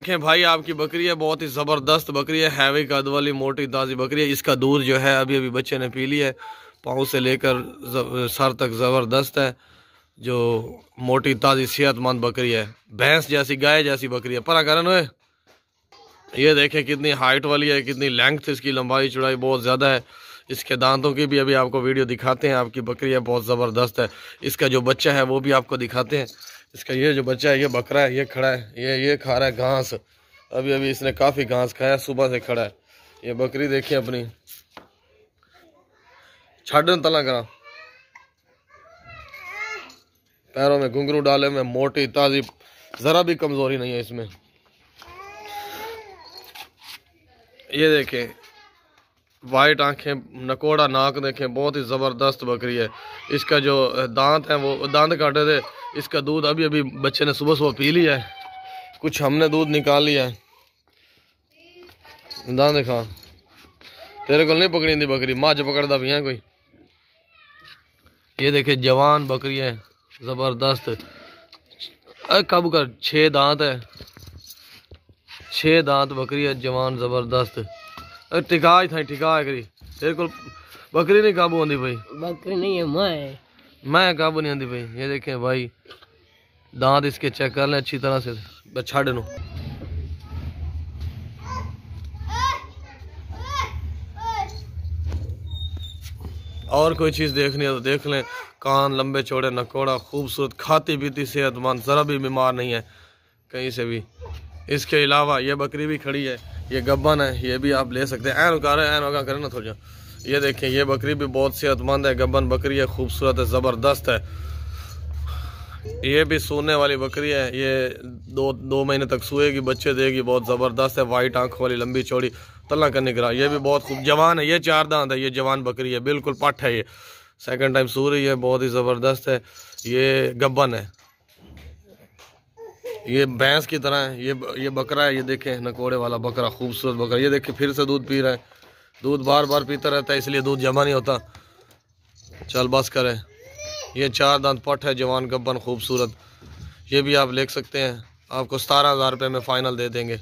देखें भाई, आपकी बकरी है, बहुत ही ज़बरदस्त बकरी है, हैवी कद वाली मोटी ताज़ी बकरी है। इसका दूध जो है अभी अभी बच्चे ने पी लिया है, पाँव से लेकर सर तक ज़बरदस्त है। जो मोटी ताज़ी सेहतमंद बकरी है, भैंस जैसी गाय जैसी बकरी है। परा करन हुए, ये देखें कितनी हाइट वाली है, कितनी लेंथ, इसकी लंबाई चौड़ाई बहुत ज़्यादा है। इसके दांतों की भी अभी आपको वीडियो दिखाते हैं। आपकी बकरी है बहुत ज़बरदस्त है। इसका जो बच्चा है वो भी आपको दिखाते हैं। इसका ये जो बच्चा है, ये बकरा है, ये खड़ा है, ये खा रहा है घास। अभी अभी इसने काफ़ी घास खाया, सुबह से खड़ा है। ये बकरी देखिए अपनी, छाड़न तला करा, पैरों में घुंघरू डाले में, मोटी ताज़ी, ज़रा भी कमज़ोरी नहीं है इसमें। ये देखें वाइट आंखें, नकोड़ा नाक देखें, बहुत ही ज़बरदस्त बकरी है। इसका जो दांत है वो दांत काटे थे। इसका दूध अभी अभी बच्चे ने सुबह सुबह पी लिया है, कुछ हमने दूध निकाल लिया है। दांत दिखा, तेरे को नहीं पकड़ी थी बकरी, माँ जो पकड़ता भी है कोई। ये देखे जवान बकरी है ज़बरदस्त। कब कर 6 दांत है, 6 दांत बकरी है, जवान ज़बरदस्त। टिका था, टिका है करी, तेरे को बकरी नहीं काबू आती भाई। बकरी नहीं है, मैं काबू नहीं आती भाई। ये देखें भाई, दांत इसके चेक कर लें अच्छी तरह से, छाड़ नो। और कोई चीज़ देखनी है तो देख लें। कान लंबे चौड़े, नकोड़ा, खूबसूरत, खाती पीती, सेहतमंद, ज़रा भी बीमार नहीं है कहीं से भी। इसके अलावा ये बकरी भी खड़ी है, ये गब्बन है, ये भी आप ले सकते हैं। ऐन उका रहे, ऐन उका करें ना थोड़ा। ये देखें, ये बकरी भी बहुत सेहतमंद है, गब्बन बकरी है, खूबसूरत है, ज़बरदस्त है। ये भी सूने वाली बकरी है, ये दो महीने तक सूएगी, बच्चे देगी, बहुत ज़बरदस्त है। वाइट आंखों वाली, लंबी चौड़ी, तला का निकरा, ये भी बहुत खूब जवान है। ये 4 दांत है, ये जवान बकरी है, बिल्कुल पट है। ये सेकंड टाइम सू रही है, बहुत ही ज़बरदस्त है। ये गब्बन है, ये भैंस की तरह है। ये बकरा है, ये देखें नकोड़े वाला बकरा, खूबसूरत बकरा। ये देखें फिर से दूध पी रहा है, दूध बार बार पीता रहता है, इसलिए दूध जमा नहीं होता। चल बस करें। ये 4 दांत पट है, जवान गब्बन, खूबसूरत। ये भी आप ले सकते हैं, आपको 17,000 रुपये में फ़ाइनल दे देंगे।